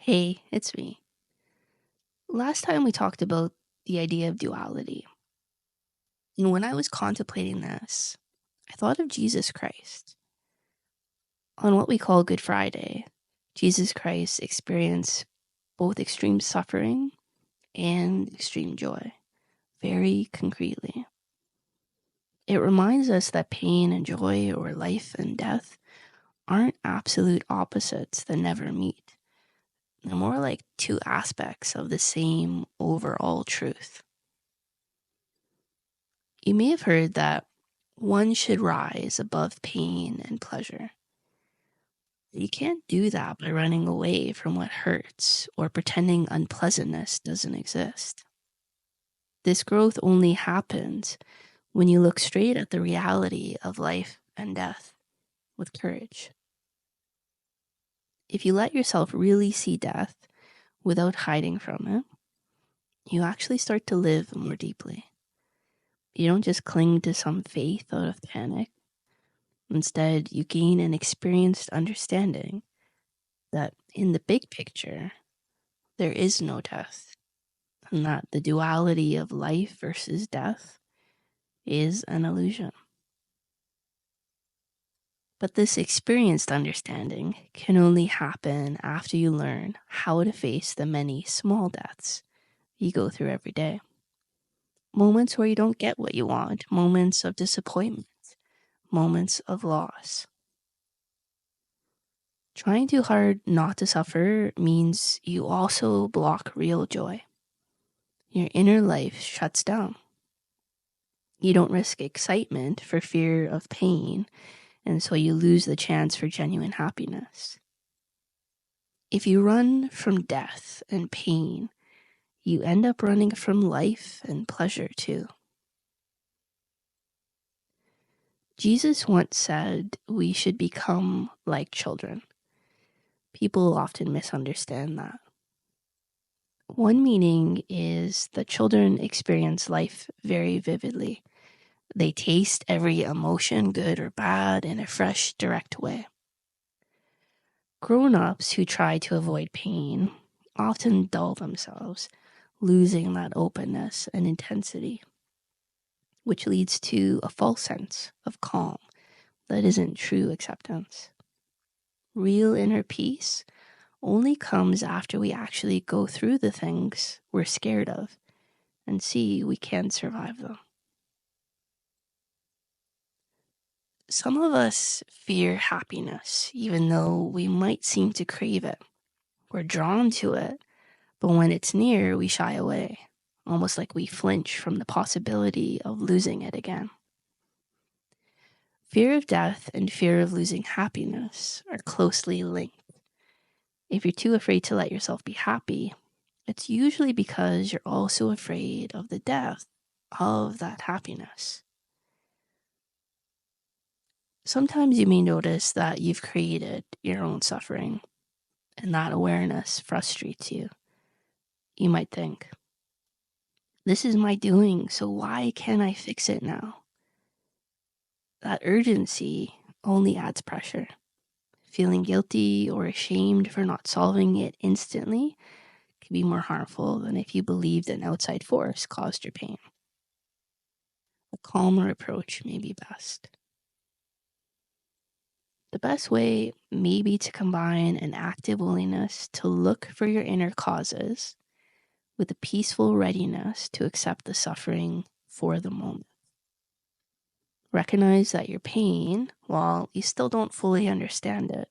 Hey, it's me. Last time we talked about the idea of duality. And when I was contemplating this, I thought of Jesus Christ. On what we call Good Friday, Jesus Christ experienced both extreme suffering and extreme joy, very concretely. It reminds us that pain and joy, or life and death, aren't absolute opposites that never meet. They're more like two aspects of the same overall truth. You may have heard that one should rise above pain and pleasure. You can't do that by running away from what hurts or pretending unpleasantness doesn't exist. This growth only happens when you look straight at the reality of life and death with courage. If you let yourself really see death without hiding from it, you actually start to live more deeply. You don't just cling to some faith out of panic. Instead, you gain an experienced understanding that in the big picture, there is no death, and that the duality of life versus death is an illusion. But this experienced understanding can only happen after you learn how to face the many small deaths you go through every day. Moments where you don't get what you want, moments of disappointment, moments of loss. Trying too hard not to suffer means you also block real joy. Your inner life shuts down. You don't risk excitement for fear of pain, and so you lose the chance for genuine happiness. If you run from death and pain, you end up running from life and pleasure too. Jesus once said we should become like children. People often misunderstand that. One meaning is that children experience life very vividly. They taste every emotion, good or bad, in a fresh, direct way. Grown-ups who try to avoid pain often dull themselves, losing that openness and intensity, which leads to a false sense of calm that isn't true acceptance. Real inner peace only comes after we actually go through the things we're scared of and see we can survive them. Some of us fear happiness, even though we might seem to crave it. We're drawn to it, but when it's near, we shy away, almost like we flinch from the possibility of losing it again. Fear of death and fear of losing happiness are closely linked. If you're too afraid to let yourself be happy, it's usually because you're also afraid of the death of that happiness. Sometimes you may notice that you've created your own suffering, and that awareness frustrates you. You might think, this is my doing, so why can't I fix it now? That urgency only adds pressure. Feeling guilty or ashamed for not solving it instantly can be more harmful than if you believed an outside force caused your pain. A calmer approach may be best. The best way may be to combine an active willingness to look for your inner causes with a peaceful readiness to accept the suffering for the moment. Recognize that your pain, while you still don't fully understand it,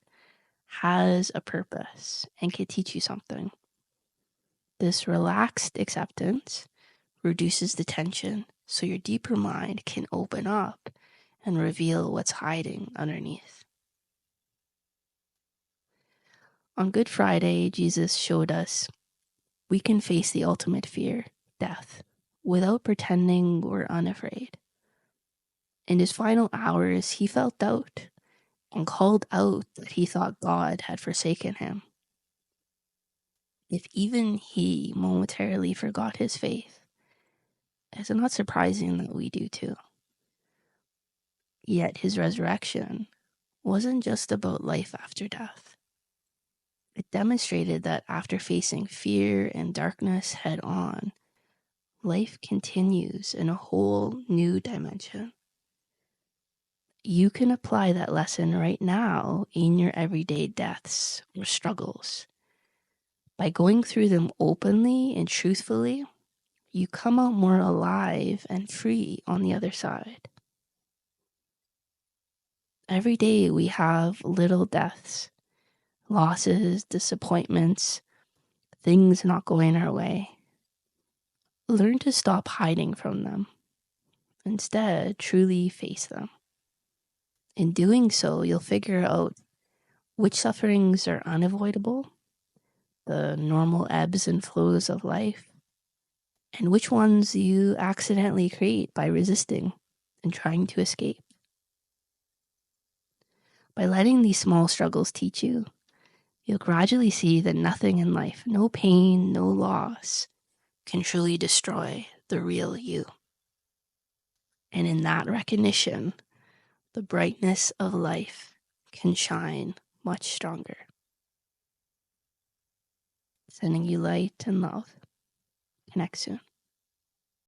has a purpose and can teach you something. This relaxed acceptance reduces the tension so your deeper mind can open up and reveal what's hiding underneath. On Good Friday, Jesus showed us we can face the ultimate fear, death, without pretending we're unafraid. In his final hours, he felt doubt and called out that he thought God had forsaken him. If even he momentarily forgot his faith, it's not surprising that we do too. Yet his resurrection wasn't just about life after death. It demonstrated that after facing fear and darkness head on, life continues in a whole new dimension. You can apply that lesson right now in your everyday deaths or struggles. By going through them openly and truthfully, you come out more alive and free on the other side. Every day we have little deaths, losses, disappointments, things not going our way. Learn to stop hiding from them. Instead, truly face them. In doing so, you'll figure out which sufferings are unavoidable, the normal ebbs and flows of life, and which ones you accidentally create by resisting and trying to escape. By letting these small struggles teach you, you'll gradually see that nothing in life, no pain, no loss, can truly destroy the real you. And in that recognition, the brightness of life can shine much stronger. Sending you light and love. Connect soon.